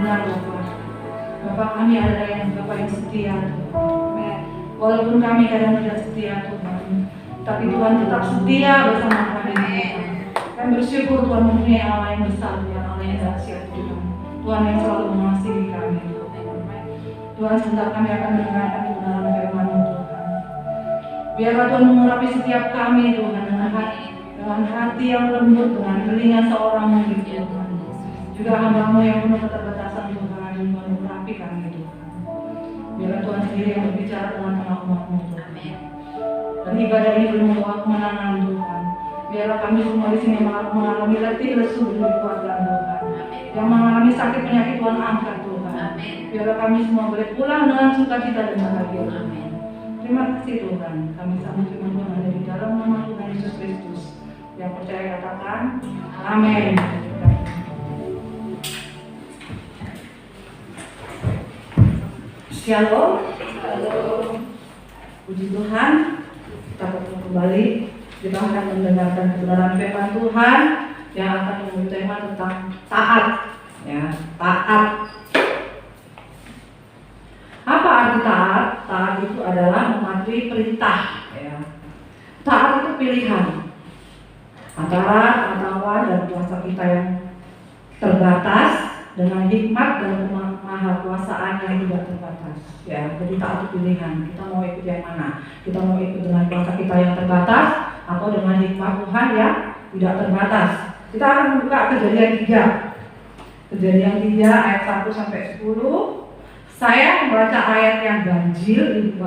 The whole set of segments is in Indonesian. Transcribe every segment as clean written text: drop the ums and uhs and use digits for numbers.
benar Bapak. Bapak, kami adalah yang Bapak yang setia Tuhan. Walaupun kami kadang tidak setia Tuhan, tapi Tuhan tetap setia bersama kami Tuhan. Kami bersyukur Tuhan mempunyai Allah yang besar, Tuhan, Allah yang dahsyat Tuhan. Tuhan yang selalu mengasihi kami Tuhan. Tuhan, sebentar kami akan mendengarkan kebenaran firman-Mu Tuhan. Biarlah Tuhan mengurapi setiap kami Tuhan dengan hati yang lembut, dengan telinga seorang murid Tuhan. Juga hamba-Mu yang penuh keterbatasan Tuhan, Tuhan mengurapi kami Tuhan. Biarlah Tuhan sendiri yang berbicara dengan umat-Mu Tuhan. Dan ibadah ini belum membawa kemenangan Tuhan. Biarlah kami semua di sini mengalami letih lesu dari keluarga Tuhan. Yang mengalami sakit penyakit Tuhan angkat Tuhan. Biarlah kami semua boleh pulang dengan sukacita dan bahagia. Terima kasih Tuhan. Kami sambut firman Tuhan ada di dalam nama Tuhan Yesus Kristus. Yang percaya katakan amin. Shalom. Puji Tuhan. Kita bertemu kembali. Kita akan mendengarkan kebenaran firman Tuhan yang akan membawa tema tentang taat. Ya, taat. Apa arti taat? Taat itu adalah mematuhi perintah. Ya. Taat itu pilihan antara pengetahuan dan kuasa kita yang terbatas dengan hikmat dan kemahakuasaan yang tidak terbatas. Ya, jadi taat itu pilihan. Kita mau ikut yang mana? Kita mau ikut dengan kuasa kita yang terbatas atau dengan hikmat Tuhan yang tidak terbatas. Kita akan membuka Kejadian 3. Kejadian 3 ayat 1 sampai 10. Saya membaca ayat yang ganjil, ibu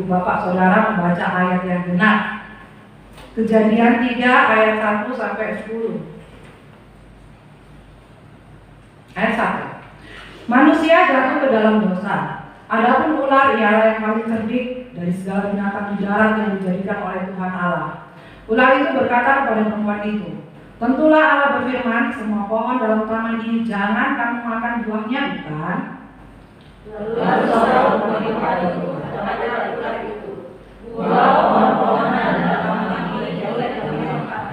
bapak saudara membaca ayat yang genap. Kejadian 3 ayat 1 sampai 10. Ayat 1. Manusia jatuh ke dalam dosa. Adapun ular ialah yang paling cerdik dari segala binatang di darat yang dijadikan oleh Tuhan Allah. Ular itu berkata kepada perempuan itu, tentulah Allah berfirman, semua pohon dalam taman ini jangan kamu makan buahnya, bukan? Lalu seorang perempuan itu kepada ular itu, buah pohon-pohonan dalam taman ini boleh kamu makan.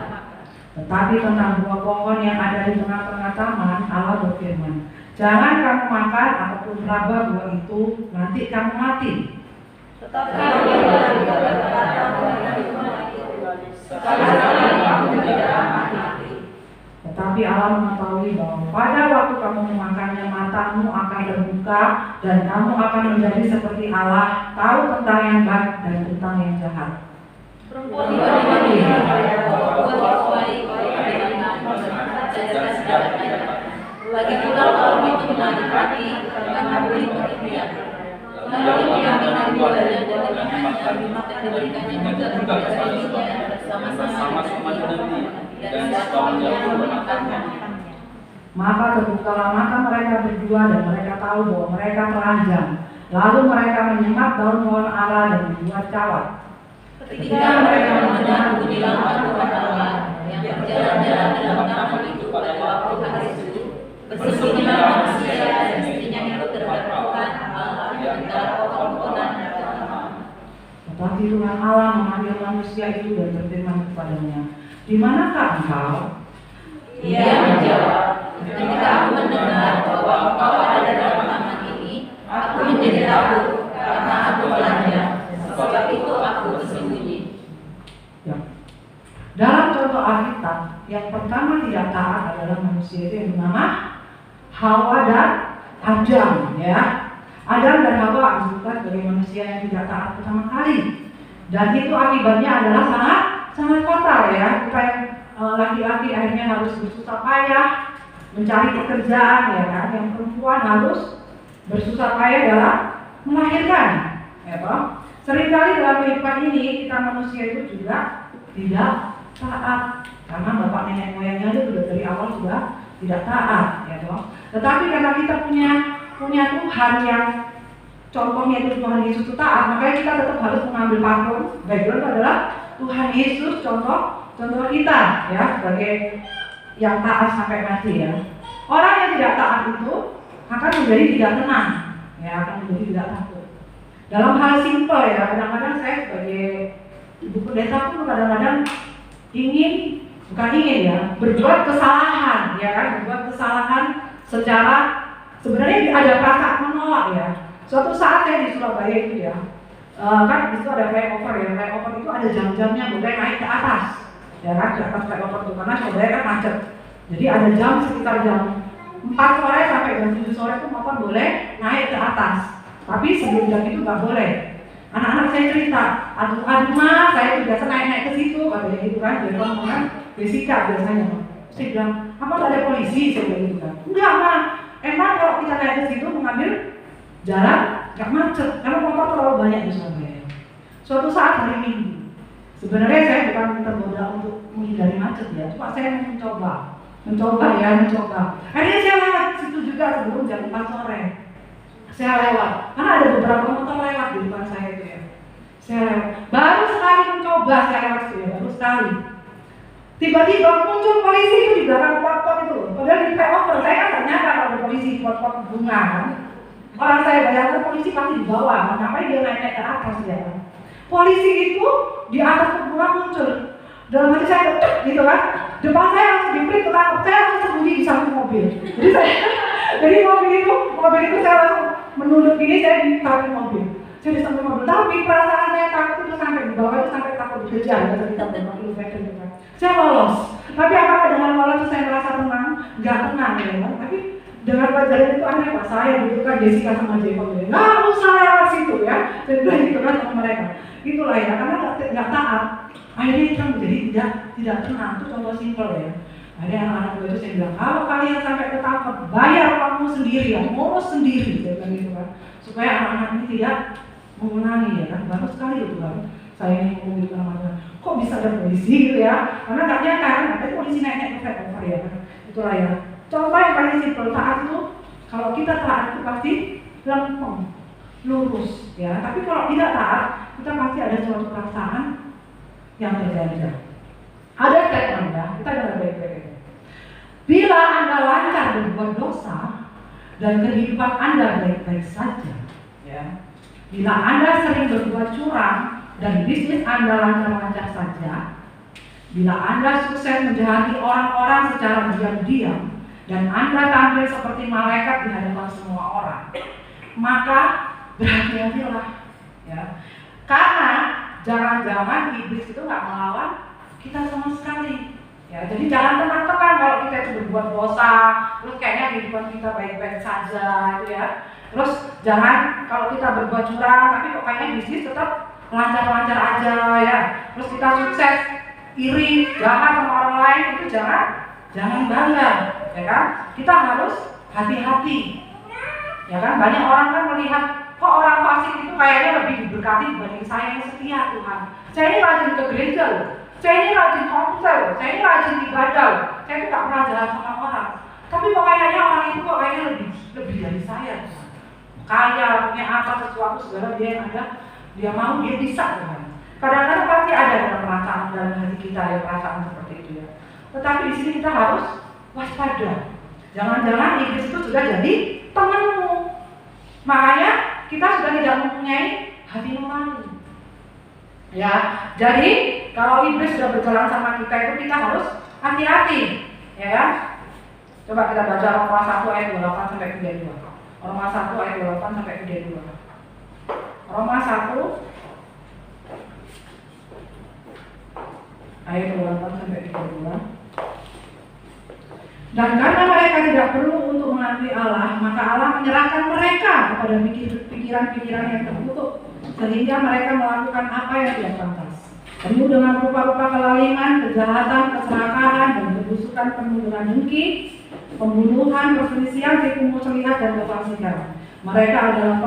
Tetapi tentang buah pohon yang ada di tengah-tengah taman, Allah berfirman, jangan kamu makan apapun raba buah itu, nanti kamu mati. Tetapi kamu berkata kepada perempuan itu, sekali-sekali kamu tidak akan mati. Tetapi Allah mengetahui bahwa pada waktu kamu memakannya matamu akan terbuka dan kamu akan menjadi seperti Allah, tahu tentang yang baik dan tentang yang jahat. Perempuan itu mengira bahwa buah baik dengan mengajarkan sejarahnya. Lagi pula kaum itu menarik hati karena beli perhatian. Lalu mengambil buahnya dan dimakannya dan diberikannya juga kepada istrinya bersama-sama dengan dia. Dan suaminya memakannya. Maka terbukalah mata mereka berdua dan mereka tahu bahwa mereka telanjang. Lalu mereka menyemat daun pohon ara dan membuat cawat. Ketika mereka mendengar bunyi lambang Tuhan Allah yang berjalan-jalan dalam taman itu pada waktu hari itu, bersembunyilah manusia dan istrinya itu terhadap Tuhan Allah antara pohon-pohonan dan taman. Tetapi Tuhan Allah memanggil manusia itu dan berfirman kepadanya, di manakah engkau? Ia menjawab, ketika aku mendengar bahwa engkau ada dalam taman ini, aku menjadi takut karena aku telanjang, sebab itu aku bersembunyi. Ya. Dalam contoh Alkitab, yang pertama tidak taat adalah manusia itu yang bernama Hawa dan Adam. Ya. Adam dan Hawa disebutkan sebagai manusia yang tidak taat pertama kali, dan itu akibatnya adalah sangat fatal ya. Kita yang laki-laki akhirnya harus bersusah payah mencari pekerjaan ya kan. Yang perempuan harus bersusah payah dalam melahirkan. Ya toh. Seringkali dalam kehidupan ini kita manusia itu juga tidak taat karena bapak nenek moyangnya itu sudah dari awal sudah tidak taat ya toh. Tetapi karena kita punya Tuhan yang contohnya itu Tuhan Yesus itu taat, makanya kita tetap harus mengambil background adalah Tuhan Yesus contoh kita ya sebagai yang taat sampai mati ya. Orang yang tidak taat itu akan menjadi tidak tenang ya, akan menjadi tidak takut. Dalam hal simpel ya, kadang-kadang saya sebagai ibu pendeta pun kadang-kadang ingin bukan ingin ya, berbuat kesalahan, ya kan, berbuat kesalahan secara sebenarnya ada perasaan menolak ya. Suatu saat saya di Surabaya itu ya, kan di situ ada flyover ya, flyover itu ada jam-jamnya boleh naik ke atas, ya kan, ke atas flyover itu karena Surabaya kan macet. Jadi ada jam sekitar jam 4 sore sampai jam 7 sore itu motor boleh naik ke atas, tapi sebelum jam itu nggak boleh. Anak-anak saya cerita, aduh mas, saya itu biasa naik ke situ, katanya gitu kan, jadi orang Jessica biasanya. Saya bilang, apa nggak ada polisi? Saya bilang gitu kan. Enggak mah, emang kalau kita naik ke situ mengambil jalan nggak macet, karena motor terlalu banyak di Surabaya. Suatu saat hari Minggu, sebenarnya saya bukan tergoda untuk menghindari macet ya, cuma saya mencoba. Akhirnya saya lewat situ juga sebelum jam 4 sore. Saya lewat, karena ada beberapa motor lewat di depan saya itu ya. Saya lewat, baru sekali mencoba saya lewat situ ya, baru sekali. Tiba-tiba muncul polisi itu di belakang pot-pot itu loh. Padahal di flyover, saya kan ternyata kalau ada polisi di pot-pot bunga kan. Orang saya bayangkan polisi pasti di bawah, ngapain dia naik ke atas ya. Polisi itu di atas pot bunga muncul. Dalam hati saya gitu kan, depan saya langsung diberi ketangkep, saya langsung sembunyi di samping mobil. Jadi mobil itu saya langsung menunduk gini, saya di samping mobil. Saya di samping mobil, tapi perasaan saya takut itu sampai di bawah itu sampai takut dikejar, kata kita bermobil veteran gitu kan. Saya lolos, tapi apakah dengan lolos itu saya merasa tenang? Enggak tenang ya, tapi dengan pelajaran itu aneh Pak, saya gitu kan Jessica sama Jacob ya, nggak usah lewat situ ya, saya bilang gitu kan sama mereka. Itulah ya, karena nggak taat. Akhirnya kita menjadi tidak tenang, itu contoh simpel ya. Akhirnya anak-anak gue itu saya bilang, kalau kalian sampai ketangkep, bayar kamu sendiri ya, ngurus sendiri, saya bilang gitu kan, supaya anak-anak ini tidak mengulangi ya kan. Baru sekali itu kan, saya ini ngomong gitu namanya, kok bisa ada polisi gitu ya? Karena nggak nyata kan, tapi polisi naik ke flyover ya kan. Itulah ya. Contoh yang paling simpel, taat itu, kalau kita taat itu pasti lempeng, lurus ya. Tapi kalau tidak taat, kita pasti ada suatu perasaan yang terjadi. Ada statement ya, kita dengar baik-baik. Bila Anda lancar berbuat dosa dan kehidupan Anda baik-baik saja, ya. Bila Anda sering berbuat curang dan bisnis Anda lancar-lancar saja, bila Anda sukses menjahati orang-orang secara diam-diam dan Anda tampil seperti malaikat di hadapan semua orang, maka berhati-hatilah, ya. Karena jangan-jangan iblis itu nggak melawan kita sama sekali, ya. Jadi jangan tenang-tenang kalau kita itu berbuat dosa, terus kayaknya kehidupan kita baik-baik saja, itu ya. Terus jangan kalau kita berbuat curang, tapi kok kayaknya bisnis tetap lancar-lancar aja, ya. Terus kita sukses, iri, jahat sama orang lain, itu jangan bangga, ya kan? Kita harus hati-hati, ya kan? Banyak orang kan melihat kok orang fasik itu kayaknya lebih diberkati dibanding saya yang setia Tuhan. Saya ini rajin ke gereja loh, saya ini rajin konser, saya ini rajin ibadah, saya itu gak pernah jalan sama orang. Tapi kok kayaknya orang itu kok kayaknya lebih dari saya Tuhan. Kaya, punya apa, sesuatu segala dia yang ada, dia mau, dia bisa Tuhan. Kadang-kadang pasti ada dalam hati kita ya perasaan seperti itu ya. Tetapi di sini kita harus waspada. Jangan-jangan iblis itu sudah jadi temanmu. Makanya kita sudah tidak mempunyai hati nurani. Ya, jadi kalau iblis sudah berjalan sama kita itu kita harus hati-hati, ya kan? Coba kita baca Roma 1 ayat 28 sampai 32. Roma 1 ayat 28 sampai 32. Roma 1 ayat 28 sampai 32. Dan karena mereka tidak perlu untuk mengakui Allah, maka Allah menyerahkan mereka kepada pikiran-pikiran yang tertutup, sehingga mereka melakukan apa yang tidak pantas. Penuh dengan rupa-rupa kelaliman, kejahatan, keserakahan, dan kebusukan, penuh dengan dengki, pembunuhan, perselisihan, tipu muslihat, dan kefasikan. Mereka adalah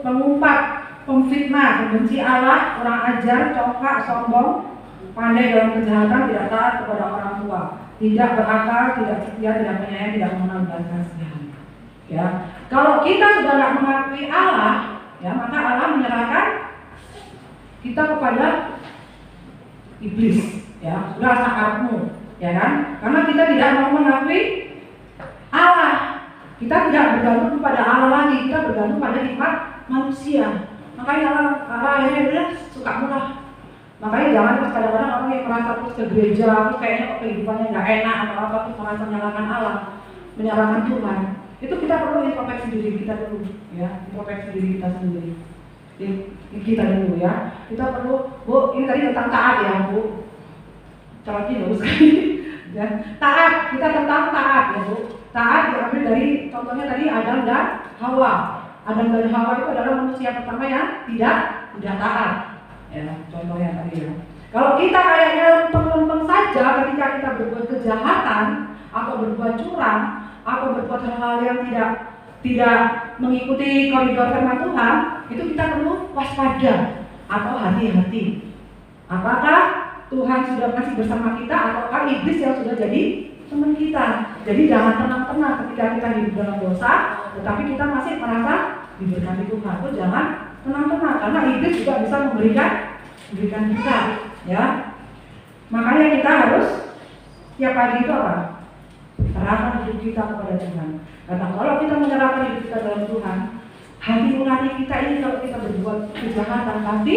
pengumpat, pemfitnah, pembenci Allah, kurang ajar, congkak, sombong, pandai dalam kejahatan, tidak taat kepada orang tua, tidak berakal, tidak setia, tidak penyayang, tidak mengenal belas kasihan. Ya, kalau kita sudah tidak mengakui Allah, ya maka Allah menyerahkan kita kepada iblis, ya sudah sakarmu, ya kan? Karena kita tidak mau mengakui Allah, kita tidak bergantung kepada Allah lagi, kita bergantung pada hikmat manusia. Makanya Allah akhirnya bilang suka murah. Makanya jangan terus kadang-kadang orang yang merasa terus ke gereja, terus kayaknya kok kehidupannya nggak enak atau apa, terus merasa menyalahkan Allah, menyalahkan Tuhan. Itu kita perlu introspeksi diri kita dulu, ya, introspeksi diri kita sendiri. Kita dulu ya. Kita perlu, Bu, ini tadi tentang taat ya, Bu. Caranya bagus sekali. Ya, taat, kita tentang taat ya, Bu. Taat diambil dari contohnya tadi Adam dan Hawa. Adam dan Hawa itu adalah manusia pertama yang tidak taat. Ya, contohnya tadi ya. Kalau kita kayaknya lempeng-lempeng saja ketika kita berbuat kejahatan atau berbuat curang atau berbuat hal-hal yang tidak mengikuti koridor firman Tuhan, itu kita perlu waspada atau hati-hati. Apakah Tuhan sudah masih bersama kita ataukah iblis yang sudah jadi teman kita? Jadi jangan tenang-tenang ketika kita hidup dalam dosa, tetapi kita masih merasa diberkati Tuhan. Itu jangan tenang-tenang, karena iblis juga bisa memberikan kita, ya. Makanya kita harus tiap pagi itu apa? Serahkan hidup kita kepada Tuhan. Karena kalau kita menyerahkan hidup kita dalam Tuhan, hati nurani kita ini kalau kita berbuat kejahatan pasti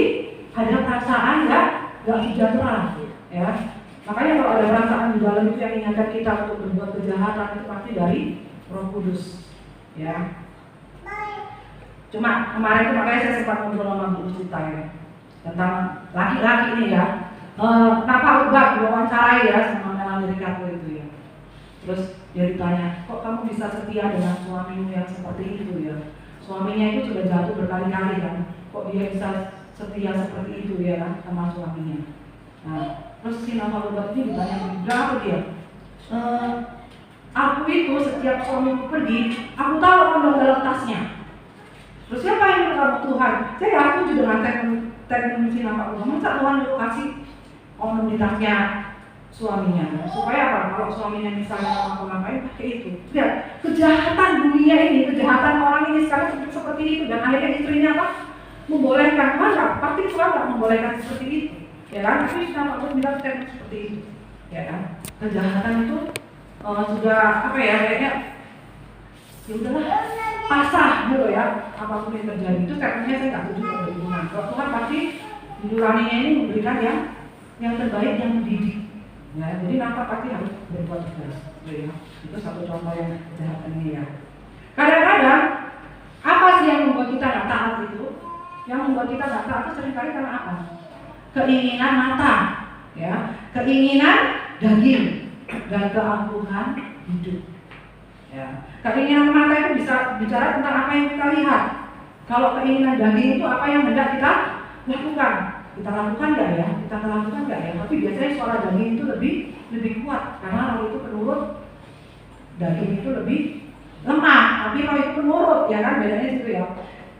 ada perasaan ya gak sejahtera, ya. Makanya kalau ada perasaan di dalam itu yang mengingatkan kita untuk berbuat kejahatan itu pasti dari Roh Kudus, ya. Cuma kemarin itu makanya saya sempat ngobrol sama Bu Sita ya tentang laki-laki ini ya. Kenapa ubah wawancarai ya sama Melanie Ricardo itu ya. Terus dia ditanya, kok kamu bisa setia dengan suamimu yang seperti itu ya? Suaminya itu sudah jatuh berkali-kali kan, kok dia bisa setia seperti itu ya kan sama suaminya. Nah, terus si nama obat ini ditanya berapa dia? Aku itu setiap suamiku pergi, aku tahu kondom dalam tasnya. Terus siapa yang menurut Tuhan? Saya yakin juga dengan teknologi nampak Tuhan. Masa Tuhan dulu kasih kondom di tasnya suaminya? Supaya apa? Kalau suaminya misalnya ngapa-ngapain pakai itu. Lihat, kejahatan dunia ini, kejahatan orang ini sekarang seperti itu. Dan akhirnya istrinya apa? Membolehkan. Masa? Pasti Tuhan nggak membolehkan seperti itu. Ya kan? Tapi nampak Tuhan bilang seperti itu. Ya kan? Kejahatan itu sudah apa ya? Kayaknya ya udahlah, pasrah gitu ya, apapun yang terjadi. Itu katanya saya nggak setuju pada Tuhan. Kalau Tuhan pasti nuraninya ini memberikan yang terbaik, yang mendidik. Ya, jadi nafas pasti harus berbuat tegas. Ya, itu satu contoh yang kejahatan ini ya. Kadang-kadang apa sih yang membuat kita nggak taat itu? Yang membuat kita nggak taat itu seringkali karena apa? Keinginan mata, ya, keinginan daging dan keangkuhan hidup. Ya. Keinginan mata itu bisa bicara tentang apa yang kita lihat. Kalau keinginan daging itu apa yang hendak kita lakukan. Kita lakukan nggak ya? Kita lakukan nggak ya? Tapi biasanya suara daging itu lebih kuat karena roh itu penurut, daging itu lebih lemah. Tapi roh itu penurut, ya kan? Bedanya itu ya.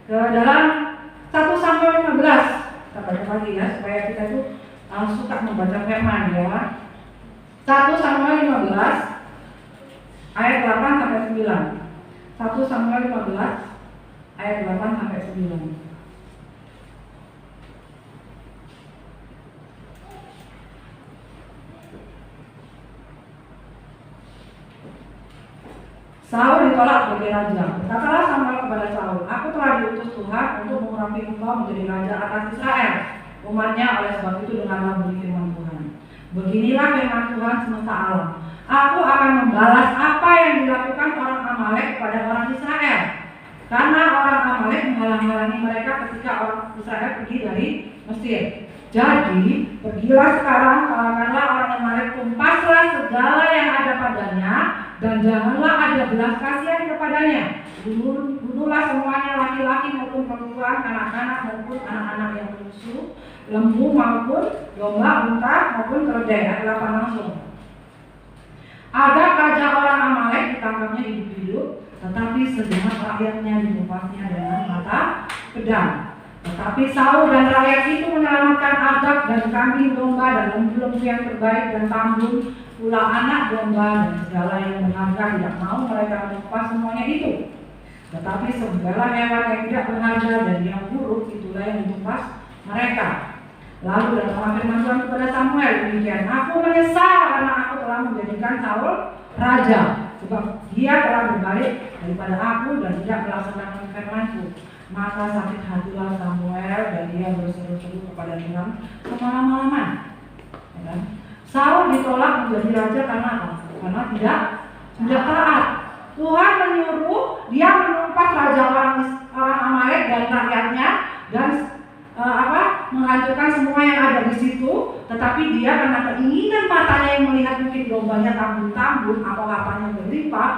Ke dalam 1 Samuel 15, kita baca lagi ya supaya kita itu suka membaca firman ya. 1 Samuel 15 ayat 8 sampai 9. 1 Samuel 15 ayat 8 sampai 9. Saul ditolak sebagai raja. Berkatalah Samuel kepada Saul, aku telah diutus Tuhan untuk mengurapi engkau menjadi raja atas Israel, umatnya. Oleh sebab itu dengarlah bunyi firman Tuhan. Beginilah firman Tuhan semesta alam. Aku akan membalas apa yang dilakukan orang Amalek kepada orang Israel. Karena orang Amalek menghalang-halangi mereka ketika orang Israel pergi dari Mesir. Jadi, pergilah sekarang, kalahkanlah orang Amalek, tumpaslah segala yang ada padanya, dan janganlah ada belas kasihan kepadanya. Bunuhlah semuanya, laki-laki maupun perempuan, anak-anak maupun anak-anak yang menyusu, lembu maupun domba, unta maupun keledai. Ayat 8 langsung. Ada raja orang Amalek ditangkapnya hidup-hidup, tetapi segenap rakyatnya ditumpasnya dengan mata pedang. Tetapi Saul dan rakyat itu menyelamatkan Agag dan kambing domba dan lembu-lembu yang terbaik dan tambun pula anak domba dan segala yang berharga. Tidak mau mereka menumpas semuanya itu. Tetapi segala hewan yang tidak berharga dan yang buruk itulah yang ditumpas mereka. Lalu datanglah firman Tuhan kepada Samuel demikian, aku menyesal karena aku telah menjadikan Saul raja, sebab dia telah berbalik daripada aku dan tidak melaksanakan firman-Ku. Maka sakit hatilah Samuel dan dia berseru-seru kepada Tuhan semalam-malaman. Ya kan? Saul ditolak menjadi raja karena apa? Karena tidak taat. Tuhan menyuruh dia menumpas raja orang Amalek dan rakyatnya dan menghancurkan semua yang ada di situ. Tetapi dia karena keinginan matanya yang melihat mungkin dombanya tambun-tambun atau lapanya berlimpah,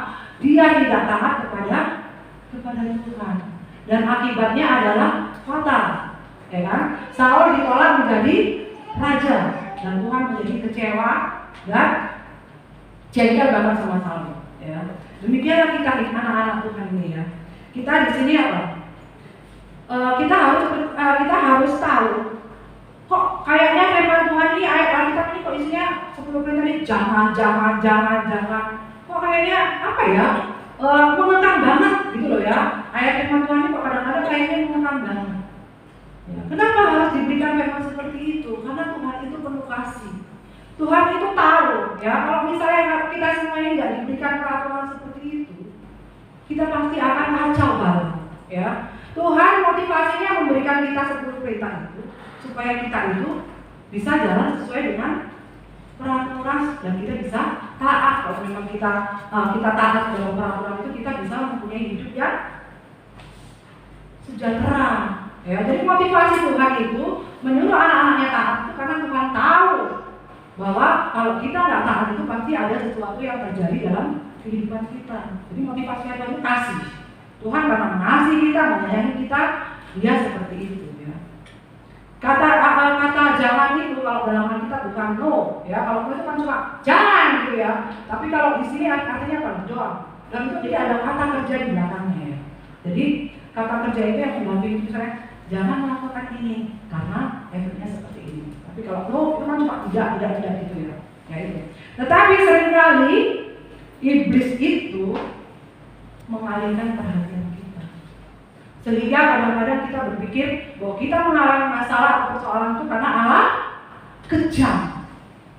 dia tidak taat kepada Tuhan. Dan akibatnya adalah fatal. Ya kan? Saul ditolak menjadi raja dan Tuhan menjadi kecewa dan jengkel banget sama Saul. Ya. Demikianlah kita anak-anak Tuhan ini ya. Kita di sini apa? Kita harus tahu. Kok kayaknya firman Tuhan ini ayat Alkitab ini kok isinya 10 perintah ini jangan. Kok kayaknya apa ya? Mengekang banget gitu loh ya. Ayat firman Tuhan ini kok kadang-kadang kayaknya mengekang banget. Ya. Kenapa harus diberikan firman seperti itu? Karena Tuhan itu penuh kasih. Tuhan itu tahu ya, kalau misalnya kita semua ini nggak diberikan peraturan seperti itu, kita pasti akan kacau banget ya. Tuhan motivasinya memberikan kita 10 perintah itu supaya kita itu bisa jalan sesuai dengan peraturan dan kita bisa taat. Kalau memang kita taat dalam peraturan itu, kita bisa mempunyai hidup yang sejahtera. Ya, jadi motivasi Tuhan itu menyuruh anak-anaknya taat itu karena Tuhan tahu bahwa kalau kita nggak taat itu pasti ada sesuatu yang terjadi dalam kehidupan kita. Jadi motivasinya itu kasih. Tuhan karena mengasihi kita, menyayangi kita, dia seperti itu ya. Kata jangan itu kalau dalam kita bukan no ya. Kalau itu kan cuma jangan gitu ya. Tapi kalau di sini artinya apa? Doa. Dan itu jadi ada kata kerja di belakangnya ya. Jadi kata kerja itu yang mendampingi misalnya jangan melakukan ini karena efeknya seperti ini. Tapi kalau no itu kan cuma tidak gitu ya. Ya itu. Tetapi seringkali iblis itu mengalihkan perhatian kita. Sehingga kadang-kadang kita berpikir bahwa kita mengalami masalah atau persoalan itu karena Allah kejam.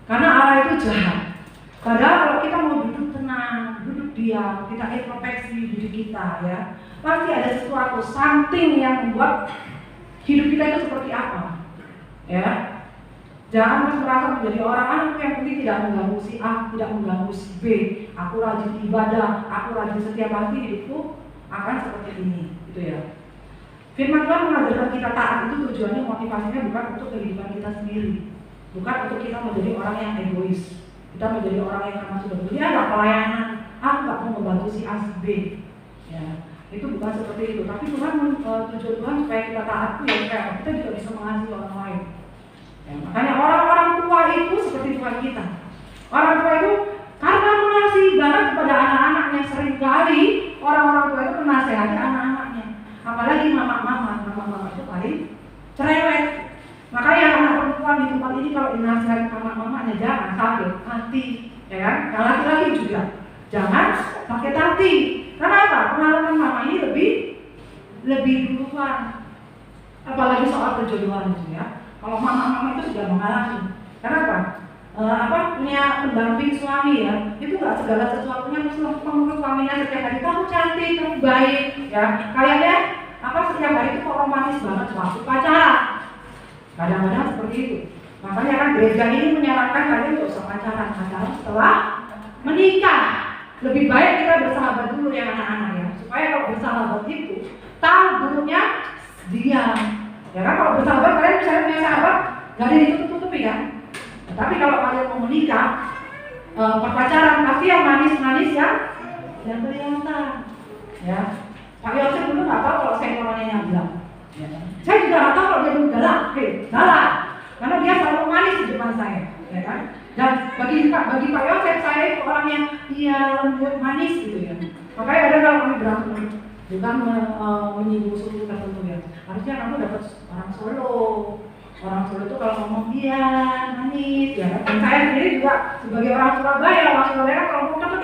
Karena Allah itu jahat. Padahal kalau kita mau duduk tenang, duduk diam, kita introspeksi diri kita ya, pasti ada sesuatu something yang membuat hidup kita itu seperti apa. Ya. Jangan merasa menjadi orang yang penting tidak mengganggu si A, tidak mengganggu si B. Aku rajin ibadah, aku rajin setiap hari, hidupku akan seperti ini, gitu ya. Firman Tuhan mengajarkan kita taat itu tujuannya, motivasinya bukan untuk kehidupan kita sendiri, bukan untuk kita menjadi orang yang egois. Kita menjadi orang yang karena sudah punya ada pelayanan, aku nggak mau membantu si A si B. Ya, itu bukan seperti itu. Tapi Tuhan tujuan Tuhan supaya kita taat itu ya supaya kita juga bisa mengasihi orang lain. Ya, makanya orang-orang tua itu seperti Tuhan kita. Orang tua itu karena mengasihi banget kepada anak-anaknya, seringkali orang-orang tua itu menasehati anak-anaknya. Apalagi mama-mama itu paling cerewet. Makanya anak perempuan di tempat ini kalau dinasehati sama mamanya jangan sakit hati, ya kan? Yang laki-laki juga jangan sakit hati. Kenapa? Pengalaman mama ini lebih duluan. Apalagi soal perjodohan itu ya. Kalau mama-mama itu sudah mengalami. Kenapa? Punya pendamping suami ya, itu nggak segala sesuatunya menurut suaminya setiap hari kamu cantik, kamu baik, ya kayaknya setiap hari itu kok romantis banget waktu pacaran. Kadang-kadang seperti itu. Makanya kan gereja ini menyarankan kalian untuk usah pacaran setelah menikah. Lebih baik kita bersahabat dulu ya anak-anak ya, supaya kalau bersahabat itu tahu gurunya diam. Ya kan kalau bersahabat kalian misalnya punya sahabat nggak ada ditutup-tutupi kan. Tapi kalau kalian mau menikah, perpacaran pasti yang manis-manis yang kelihatan. Ya, Pak Yosef dulu nggak tahu kalau saya orangnya bilang. Ya. Saya juga nggak tahu kalau dia dulu galak, karena dia selalu manis di depan saya, ya kan? Dan bagi Pak Yosef saya itu orang yang lembut manis gitu ya. Makanya ada kalau kami berantem, bukan menyinggung suku tertentu ya. Harusnya kamu dapat orang Solo. Orang Solo itu kalau ngomong dia manis, ya. Dan saya sendiri juga sebagai orang Surabaya, kalau ngomong kata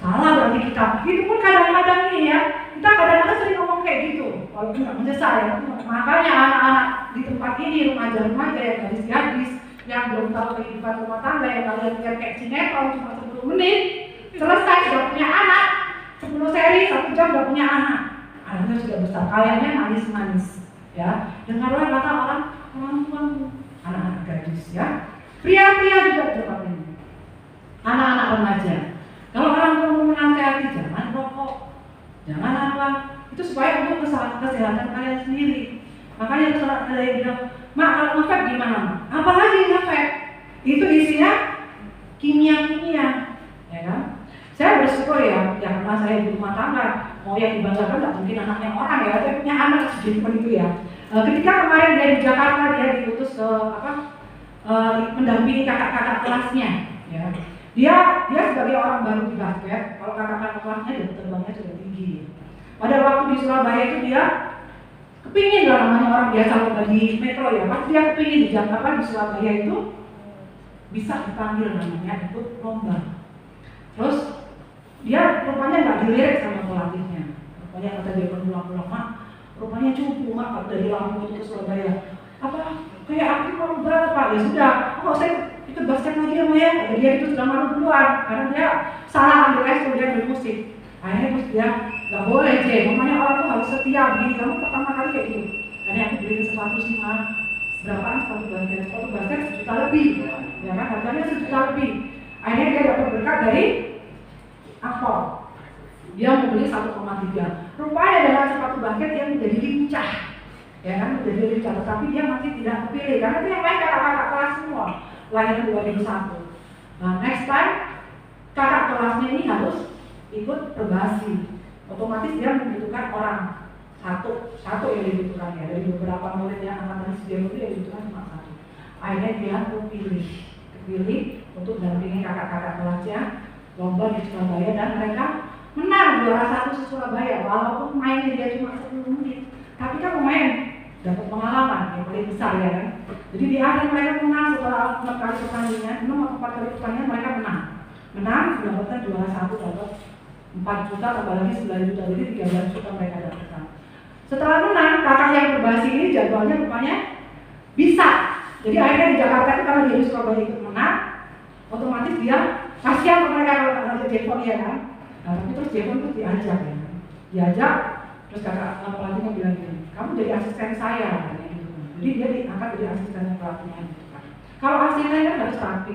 salah berarti kita. Itu pun kadang-kadang ini ya, kita kadang-kadang sering ngomong kayak gitu. Kalau nggak menyesal ya. Makanya anak-anak di tempat ini, remaja-remaja yang gadis-gadis yang belum tahu kehidupan rumah tangga yang kalian lihat kayak sinetron cuma 10 menit selesai sudah punya anak, 10 seri 1 jam sudah punya anak. anaknya sudah besar, kayaknya manis-manis, ya. Dengarlah kata orang tuamu, anak-anak gadis, ya. Pria-pria juga seperti ini, anak-anak remaja. Kalau orang tua mau menasihati, jangan rokok, jangan apa, itu supaya untuk kesehatan kalian sendiri. Makanya saya bilang, mak kalau ngefek gimana? Apalagi ngefek? Itu isinya kimia-kimia, ya kan? Saya bersyukur ya karena saya di rumah tangga, mau yang dibanggakan nggak mungkin anaknya orang ya, saya punya anak seperti itu ya. Ketika kemarin dia di Jakarta, dia diutus ke mendampingi kakak-kakak kelasnya, ya. Dia sebagai orang baru di basket, kalau kakak-kakak kelasnya dia terbangnya sudah tinggi. Pada waktu di Surabaya itu dia kepingin lah, namanya orang biasa lomba di metro ya, pasti dia kepingin di Jakarta, di Surabaya itu bisa dipanggil namanya ikut lomba. Terus dia rupanya nggak dilirik sama pelatihnya, rupanya kata dia berulang-ulang, mak rupanya cupu mak kalau dari Lampung itu ke Surabaya, apa kayak aku mau berapa, ya sudah, kok saya ikut basket lagi ya Maya, dia itu sudah malu duluan karena dia salah ambil ekskul, dia ambil musik. Akhirnya terus dia nggak boleh sih, namanya orang tuh harus setia begini, kamu pertama kali kayak gitu. Akhirnya aku beliin sepatu sih mak, berapaan sepatu basket 1 juta lebih, ya kan harganya 1 juta lebih. Akhirnya dia dapat berkat dari Akpol, dia mau beli 1,3. Rupanya dengan sepatu basket yang menjadi lincah, ya kan, menjadi lincah, tetapi dia masih tidak kepilih karena itu yang lain kakak-kakak kelas semua lahiran 2001. Nah next time kakak kelasnya ini harus ikut perbasi, otomatis dia membutuhkan orang satu yang dibutuhkan ya, dari beberapa murid yang angkatan dia itu yang dibutuhkan cuma satu. Akhirnya dia kepilih untuk dampingi kakak-kakak kelasnya lomba di Surabaya dan mereka menang juara 1 di Surabaya, walaupun mainnya dia cuma 10 menit, tapi kan lumayan dapat pengalaman yang paling besar ya kan. Jadi di akhir mereka menang setelah 4 kali pertandingan, 6 atau 4 kali pertandingan mereka menang mendapatkan juara 1, dapat 4 juta tambah lagi 9 juta, jadi 13 juta mereka dapatkan. Setelah menang, kakak yang berbasi ini jadwalnya rupanya bisa. Jadi akhirnya di Jakarta itu karena dia di Surabaya ikut menang, otomatis dia kasihan mereka kalau ngajak Jepon ya kan. Nah, tapi terus Jepon tuh diajak ya, diajak terus kakak pelatihnya bilang gini, kamu jadi asisten saya katanya gitu. Jadi dia diangkat jadi asisten pelatihnya gitu kan. Kalau asisten kan harus rapi,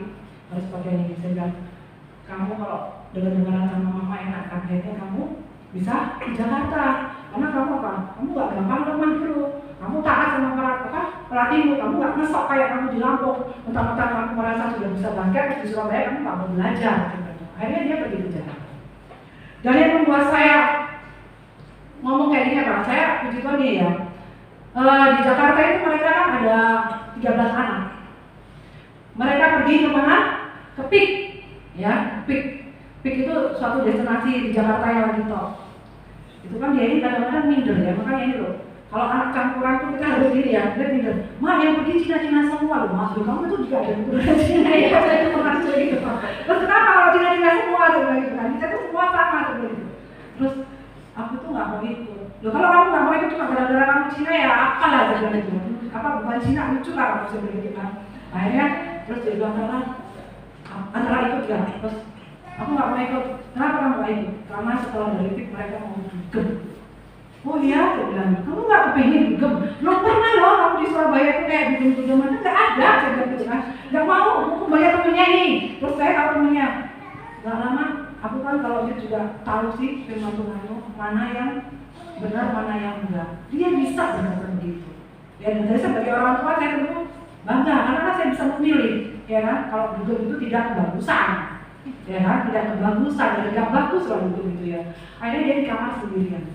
harus pakai ini. Saya bilang, kamu kalau dengar-dengaran sama mama enak kan, akhirnya kamu bisa di Jakarta. Karena kamu apa? Kamu gak gampang lemah dulu. Kamu taat sama pelatihmu, kamu gak ngesok kayak kamu di Lampung. Mentang-mentang kamu merasa sudah bisa basket, di Surabaya kamu gak mau belajar. Akhirnya dia pergi ke Jakarta. Dan yang membuat saya ngomong kayak gini apa? Saya puji Tuhan nih ya. Di Jakarta itu mereka kan ada 13 anak. Mereka pergi ke mana? Ke PIK. Ya, PIK. PIK itu suatu destinasi di Jakarta yang lagi top. Itu kan dia ini kadang-kadang minder ya, makanya ini loh. Kalau anak campuran tuh kita harus gini ya, dia minder. Ma yang pergi Cina-Cina semua loh, mas. Kamu itu juga ada keturunan Cina ya, saya itu pernah cerita gitu. Terus kenapa kalau Cina-Cina semua sebenarnya gitu kan? Kita tuh semua sama sebenarnya gitu. Terus aku tuh nggak mau ikut. Loh kalau kamu nggak mau ikut cuma gara-gara kamu Cina ya, apalah sebenarnya gitu. Apa bukan Cina lucu lah kamu sebenarnya gitu kan? Akhirnya terus dia bilang antara ikut ya, terus aku nggak mau ikut. Kenapa kamu nggak ikut? Karena setelah dari PIK mereka mau dugem. Oh iya, saya bilang, kamu nggak kepengen dugem? Lo pernah loh kamu di Surabaya itu kayak dugem-dugem itu nggak ada, saya bilang gitu kan. Nggak mau, aku banyak temennya nih. Terus saya tahu temennya. Nggak lama, aku kan kalau dia juga tahu sih firman Tuhan itu mana yang benar, mana yang enggak. Dia bisa benar-benar begitu. Ya dan saya sebagai orang tua saya tentu bangga karena saya bisa memilih, ya kan? Kalau dugem itu tidak kebagusan. Ya kan, tidak kebagusan, tidak bagus kalau gitu ya. Akhirnya dia di kamar sendirian.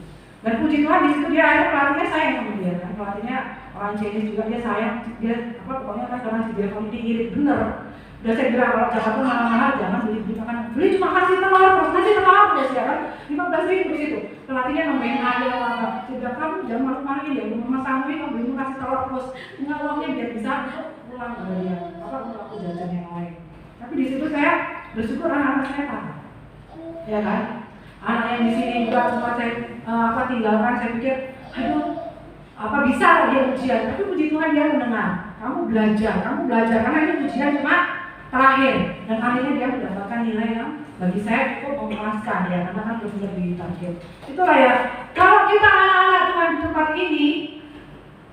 Dan puji Tuhan di situ dia akhirnya pelatihnya sayang sama dia kan. Pelatihnya orang Chinese juga dia sayang, dia pokoknya kan karena si dia ini irit bener. Udah saya bilang kalau Jakarta mahal-mahal jangan beli makanan. Beli cuma kasih telur terus ya kan. 15.000 di situ. Pelatihnya nambahin aja apa. Sudah kamu jangan malu-maluin ya, mama Samwi kamu beli kasih telur terus. Enggak uangnya biar bisa pulang ke dia. Apa untuk aku jajan yang lain. Tapi di situ saya bersyukur anak-anak saya tahu, ya kan? Anak yang di sini juga tempat saya tinggalkan, saya pikir, aduh, apa bisa dia ujian? Tapi puji Tuhan dia mendengar. Kamu belajar karena ini ujian cuma terakhir dan akhirnya dia mendapatkan nilai yang bagi saya cukup memuaskan ya, karena kan benar-benar di target. Itulah ya. Kalau kita anak ini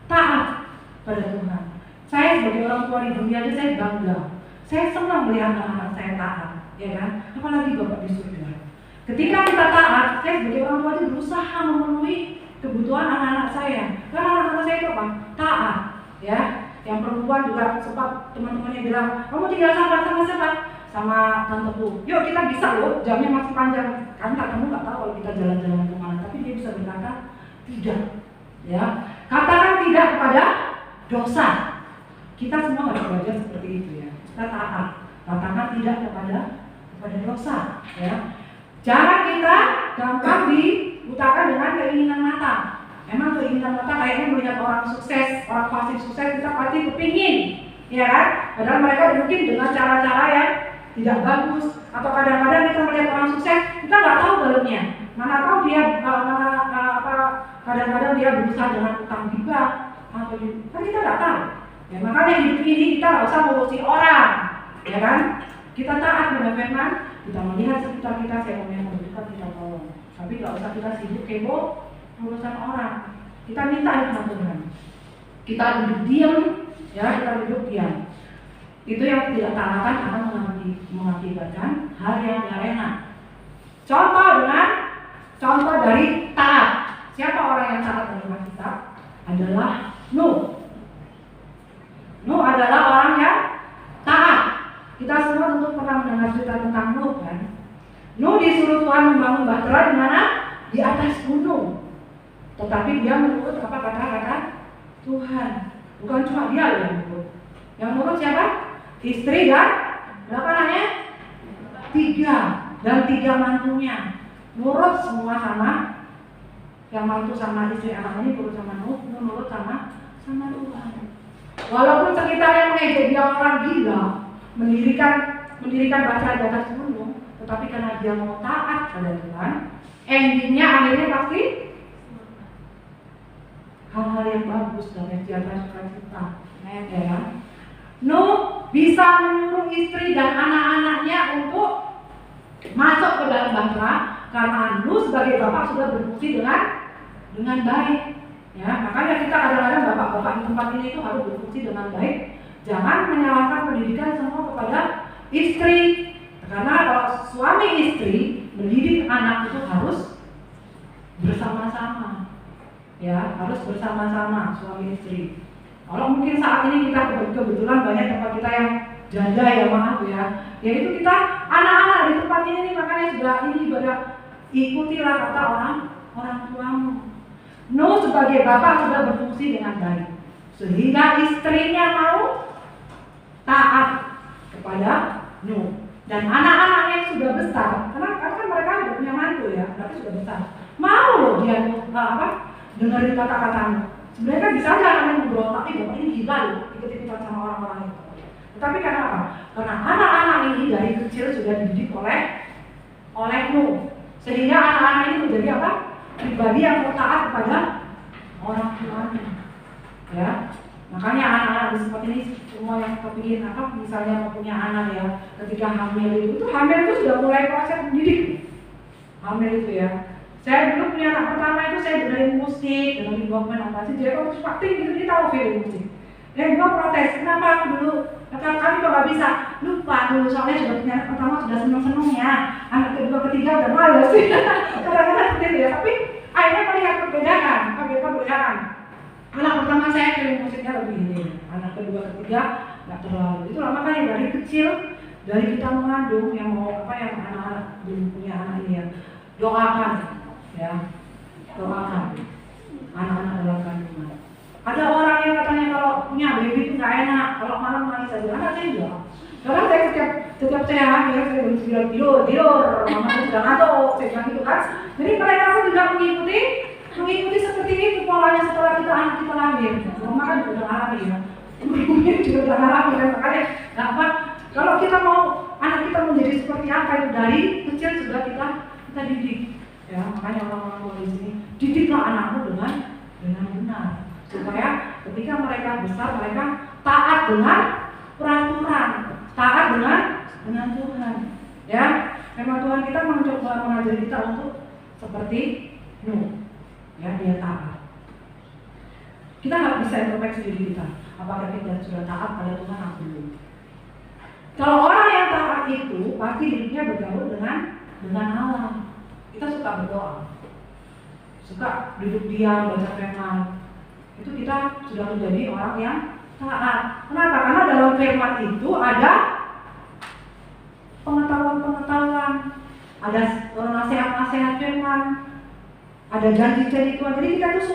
taat pada Tuhan. Saya sebagai orang tua di dunia aja saya bangga. Saya senang melihat anak-anak saya taat, ya kan? Apalagi Bapak di surga. Ketika kita taat, saya sebagai orang tua itu berusaha memenuhi kebutuhan anak-anak saya. Karena anak-anak saya itu apa? Taat, ya. Yang perempuan juga sempat teman-temannya bilang, kamu tinggal sama siapa? Sama tanteku. Yuk kita bisa loh, jamnya masih panjang. Kan kamu nggak tahu kalau kita jalan-jalan kemana, tapi dia bisa berkata tidak, ya. Katakan tidak kepada dosa. Kita semua harus belajar seperti itu ya. Kita taat. Katakan tidak kepada dosa, ya. Cara kita gampang dibutakan dengan keinginan mata. Emang keinginan mata kayaknya melihat orang sukses, orang fasih sukses, kita pasti kepingin, ya kan? Padahal mereka mungkin dengan cara-cara yang tidak bagus, atau kadang-kadang kita melihat orang sukses, kita nggak tahu dalamnya. Mana tahu dia, kadang-kadang dia berusaha dengan utang riba, atau kan kita nggak tahu. Ya, makanya hidup ini kita nggak usah mengurusi orang, ya kan? Kita taat pada firman, kita melihat sekitar kita, siapa yang membutuhkan kita tolong. Tapi nggak usah kita sibuk kepo urusan orang. Kita minta sama Tuhan. Kita duduk diam, ya kita duduk diam. Itu yang tidak taatan akan mengakibatkan hal yang tidak enak. Contoh dari taat. Siapa orang yang taat dari kita? Adalah Nuh. Nuh adalah orang yang taat. Kita semua tentu pernah mendengar cerita tentang Nuh kan? Nuh disuruh Tuhan membangun bahtera di mana? Di atas gunung. Tetapi dia menurut apa kata Tuhan. Bukan cuma dia yang menurut. Yang menurut siapa? Istri dan berapa anaknya? 3 dan 3 mantunya. Nurut semua sama. Yang mantu sama istri anak ini nurut sama Nuh, nurut sama Tuhan. Walaupun sekitarnya mengejek dia orang gila, mendirikan bahtera di atas gunung, tetapi karena dia mau taat pada Tuhan, endingnya akhirnya pasti hal-hal yang bagus dan sejahtera sukacita. Ya. Nuh bisa menyuruh istri dan anak-anaknya untuk masuk ke dalam bahtera karena Nuh sebagai bapak sudah berfungsi dengan baik. Ya, makanya kita kadang-kadang bapak-bapak di tempat ini itu harus berfungsi dengan baik. Jangan menyalahkan pendidikan semua kepada istri. Karena kalau suami istri mendidik anak itu harus bersama-sama. Ya, harus bersama-sama suami istri. Kalau mungkin saat ini kita kebetulan banyak tempat kita yang janda ya maaf ya. Yaitu kita anak-anak di tempat ini makanya sudah ini ibadah ikutilah kata orang tuamu. Nuh sebagai bapak sudah berfungsi dengan baik. Sehingga istrinya mau taat kepada Nuh. Dan anak-anaknya sudah besar. Karena kan mereka sudah punya mantu ya, tapi sudah besar. Mau loh dia dengerin kata-katamu. Sebenarnya kan bisa aja anaknya ngobrol, tapi bapak ini gila loh, ikut-ikutan sama orang-orang itu. Tetapi karena apa? Karena anak-anak ini dari kecil sudah dididik oleh Nuh. Sehingga anak-anak ini menjadi apa? Pribadi yang mau taat kepada orang tuanya. Ya. Makanya anak-anak seperti ini semua yang kepingin apa misalnya mau punya anak ya, ketika hamil itu sudah mulai proses mendidik. Hamil itu ya. Saya dulu punya anak pertama itu saya dengerin musik, dengerin Walkman apa sih, dia kok praktik gitu, dia tahu film musik. Dan gua protes, kenapa aku dulu kata kami kok gak bisa, lupa dulu soalnya sudah punya anak pertama sudah seneng-seneng ya, anak kedua ketiga udah males sih. Kadang-kadang seperti itu ya, tapi akhirnya melihat perbedaan. Anak pertama saya film musiknya lebih ini, anak kedua ketiga nggak terlalu. Itulah makanya dari kecil, dari kita mengandung yang mau apa yang anak-anak belum punya anak ini ya, doakan. Ya, doakan anak-anak dalam kandungan. Ada orang yang katanya kalau punya baby itu nggak enak, kalau malam nangis aja. Anak saya juga. Karena saya setiap saya hamil, saya belum tidur, mama sudah ngantuk, saya bilang gitu kan. Jadi mereka pun juga mengikuti seperti itu polanya setelah anak kita lahir. Mama kan juga udah ngalami ya. Juga udah ngalami kan, makanya nggak apa. Kalau kita mau anak kita menjadi seperti apa itu dari kecil sudah kita didik. Ya, makanya orang-orang tua di sini didiklah anakmu dengan benar supaya ketika mereka besar mereka taat dengan peraturan, taat dengan Tuhan. Ya, memang Tuhan kita mencoba mengajari kita untuk seperti Nuh. Ya, dia taat. Kita nggak bisa introspeksi diri kita. Apakah kita sudah taat pada Tuhan atau belum? Kalau orang yang taat itu pasti hidupnya bergaul dengan Allah. Kita suka berdoa, suka duduk diam baca firman. Itu kita sudah menjadi orang yang taat. Kenapa? Karena dalam firman itu ada pengetahuan, ada nasihat-nasihat firman, ada janji-janji Tuhan. Jadi kita tuh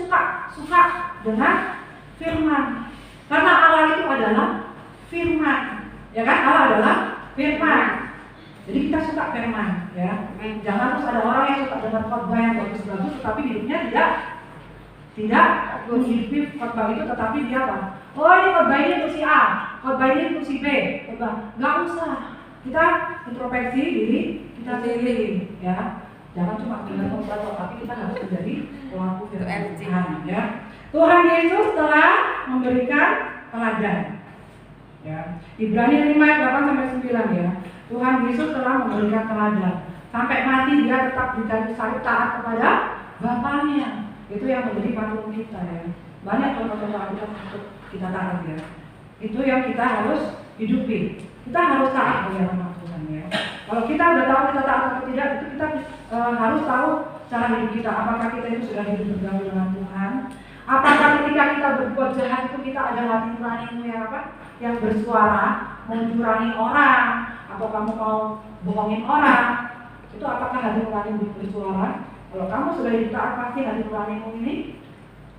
suka dengan firman. Karena Allah itu adalah firman, ya kan? Allah adalah firman. Jadi kita suka firman, ya. Jangan terus ada orang yang suka dengar khotbah yang bagus-bagus, tetapi hidupnya tidak menghidupi khotbah itu, tetapi dia apa? Oh, ini khotbah ini untuk si A, khotbah ini untuk si B, khotbah. Nggak usah. Kita introspeksi diri kita sendiri, ya. Jangan cuma dengar khotbah, tapi kita harus menjadi pelaku firman Tuhan, ya. Tuhan Yesus telah memberikan teladan. Ya. Ibrani 5 ayat 8 sampai 9, ya. Tuhan Yesus telah memberikan teladan. Sampai mati dia tetap di kayu salib taat kepada Bapaknya. Itu yang menjadi panutan kita, ya. Banyak contoh-contoh Alkitab untuk kita taat, ya. Itu yang kita harus hidupi. Kita harus taat kepada nama Tuhan, ya. Kalau kita sudah tahu kita taat atau tidak, itu kita harus tahu cara hidup kita. Apakah kita itu sudah hidup bergaul dengan Tuhan? Apakah ketika kita berbuat jahat itu kita ada hati nurani yang apa? Yang bersuara, mencurani orang, atau kamu mau bohongin orang? Itu apakah hati nurani bersuara? Kalau kamu sudah hidup taat, pasti hati nuranimu ini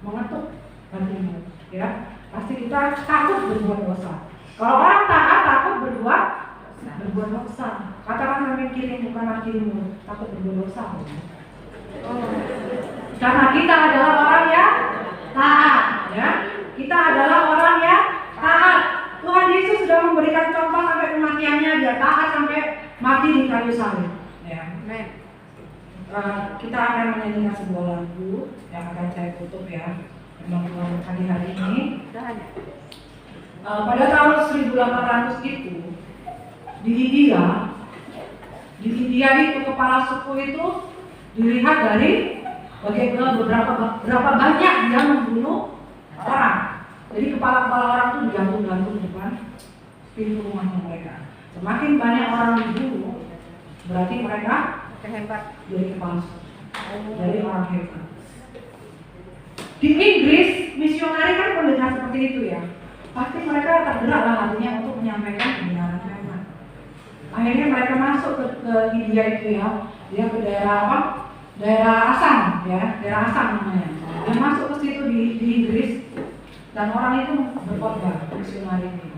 mengetuk hatimu, ya. Pasti kita takut berbuat dosa. Kalau orang taat takut berbuat dosa. Katakan sampai kirimu kanan kirimu, takut berbuat dosa. Karena kita adalah orang yang taat, ya. Kita adalah orang yang taat. Tuhan Yesus sudah memberikan contoh sampai kematiannya, dia taat sampai mati di kayu salib. Ya. Kita akan menyanyikan sebuah lagu yang akan saya tutup, ya. Memang hari ini. Pada tahun 1800 itu di India itu kepala suku itu dilihat dari berapa banyak dia membunuh orang. Jadi kepala-kepala orang itu digantung-gantung di depan pintu rumahnya mereka. Semakin banyak orang dibunuh, berarti mereka hebat jadi kepala suku, jadi orang hebat. Di Inggris, misionari kan mendengar seperti itu, ya. Pasti mereka tergeraklah hatinya untuk menyampaikan kebenaran firman. Akhirnya mereka masuk ke India itu, ya. Dia ke daerah apa? Daerah Assam, ya. Daerah Assam namanya. Dia masuk ke situ di Inggris dan orang itu berkhotbah misionari ini.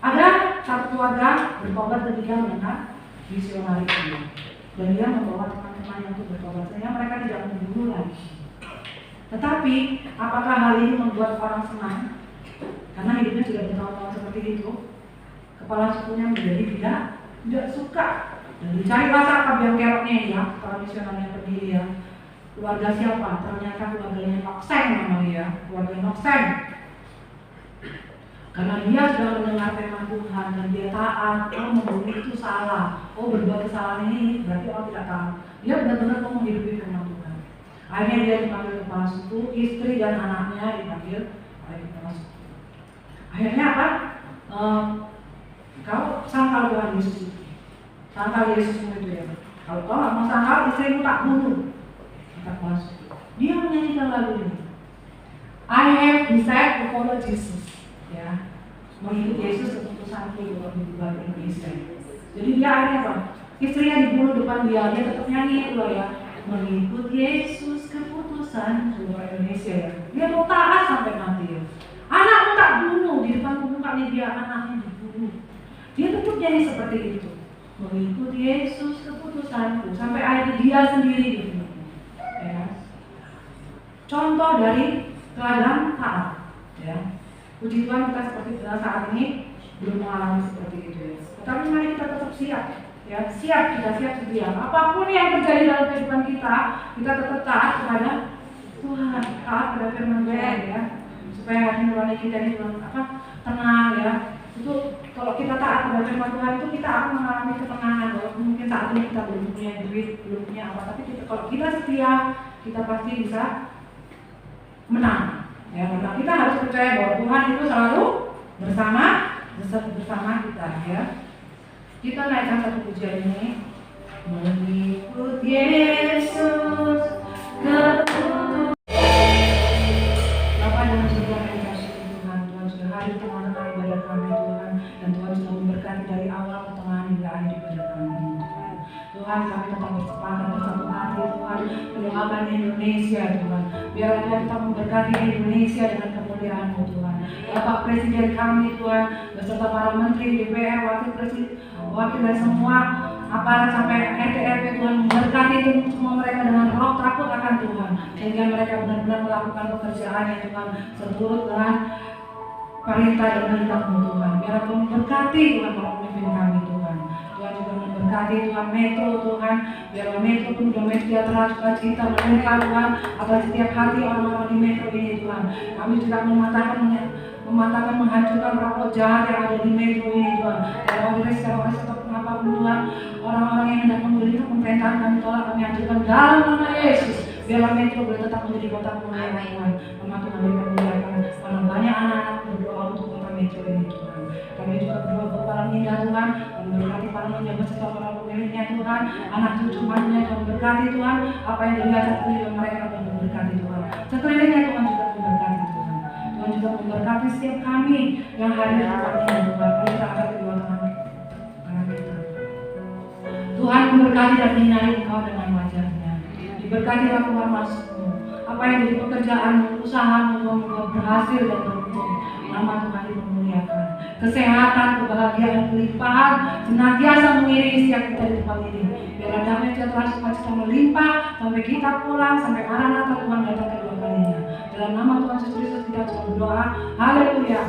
Ada satu keluarga bertobat ketika mendengar misionari ini. Dan dia membawa teman-temannya untuk bertobat sehingga mereka tidak membunuh lagi. Tetapi apakah hal ini membuat orang senang? Karena hidupnya sudah bertahun-tahun seperti itu, kepala sukunya menjadi tidak suka. Dan dicarilah sarkap yang keroknya, ya, para misioner yang berdiri, ya. Keluarga siapa? Ternyata keluarganya Nokseng namanya, keluarga Nokseng. Karena dia sudah mendengar firman Tuhan dan dia taat. Oh, membunuh itu salah. Oh, berbuat kesalahan ini berarti orang tidak taat. Dia benar-benar mau menghidupi firman Tuhan. Akhirnya dia dipanggil kepala suku, istri dan anaknya dipanggil oleh kepala suku. Akhirnya apa? Kau sangkal Tuhan Yesus itu. Sangkal Yesusmu itu, ya. Kalau kau nggak mau sangkal, istrimu tak bunuh. Kata kepala suku. Dia menyanyikan lagu ini. I have decided to follow Jesus. Ya, mengikut Yesus keputusanku untuk hidup Indonesia. Jadi dia akhirnya apa? Istrinya dibunuh depan dia tetap nyanyi itu, ya. Mengikut Yesus keputusan seluruh Indonesia, ya. Dia mau taat sampai mati, ya. Anakmu tak bunuh, di depan mukanya dia anaknya dibunuh. Dia tetap jadi seperti itu. Mengikut Yesus keputusanku sampai akhirnya dia sendiri dibunuh. Ya. Contoh dari teladan taat, ya. Puji Tuhan kita seperti saat ini belum mengalami seperti itu, ya. Tetapi mari kita tetap siap, ya. Kita siap sedia. Apapun yang terjadi dalam kehidupan kita tetap taat kepada Tuhan, taat pada firman Tuhan, ya. Supaya hati nurani kita ini tenang, ya. Itu kalau kita taat pada firman Tuhan itu kita akan mengalami ketenangan. Walaupun mungkin saat ini kita belum punya duit, belum punya apa, tapi kalau kita setia, kita pasti bisa menang. Ya, karena kita harus percaya bahwa Tuhan itu selalu bersama kita ya. Kita naikkan satu pujian ini. Mengikut Yesus keputusan. Bapak dan Saudara yang dikasihi Tuhan, Tuhan sudah hadir di tengah-tengah ibadah kami Tuhan, dan Tuhan sudah memberkati dari awal ke tengah hingga akhir ibadah kami Tuhan. Tuhan, kami tetap bersepakat bersatu hati Tuhan mendoakan Indonesia Tuhan. Biar Tuhan tetap memberkati Indonesia dengan kemuliaan-Mu Tuhan. Bapak Presiden kami Tuhan, beserta para menteri, DPR, wakil dan semua aparat sampai RT RW Tuhan memberkati semua mereka dengan roh takut akan Tuhan, sehingga mereka benar-benar melakukan pekerjaannya Tuhan seturut dengan perintah dan kehendak-Mu Tuhan. Biar Tuhan memberkati Tuhan para pemimpin kami Tuhan. Tuhan juga memberkati Tuhan Metro Tuhan, biar Metro pun damai sejahtera sukacita melimpah Tuhan atas setiap hati orang-orang di Metro ini Tuhan. Kami juga mematahkan menghancurkan roh jahat yang ada di Metro ini Tuhan. Kalau teroris ataupun apapun Tuhan, orang-orang yang hendak memberikan pemerintahan kami tolak, kami hancurkan dalam nama Yesus. Biarlah Metro boleh tetap menjadi kota kemuliaan Tuhan. Nama Tuhan dipermuliakan. Karena banyak anak-anak berdoa untuk kota Metro ini Tuhan. Kami juga berdoa buat para minda Tuhan, memberkati para minda beserta para pemiliknya Tuhan, anak cucu mantunya Tuhan berkati Tuhan. Apa yang dilihat sekeliling mereka Tuhan memberkati Tuhan. Sekelilingnya Tuhan juga memberkati Tuhan. Tuhan juga memberkati setiap kami yang hadir di tempat ini Tuhan. Kita angkat kedua tangan kita. Tuhan memberkati dan menyinari Engkau dengan wajah-Nya. Diberkatilah keluar masuk-Mu. Apa yang jadi pekerjaan-Mu, usaha-Mu Tuhan berhasil dan beruntung. Nama Tuhan dipermuliakan. Kesehatan, kebahagiaan, kelimpahan senantiasa mengiringi setiap kita di tempat ini. Biar damai sejahtera sukacita melimpah sampai kita pulang, sampai Maranatha Tuhan datang kedua kalinya. Dalam nama Tuhan Yesus Kristus kita berdoa. Haleluya.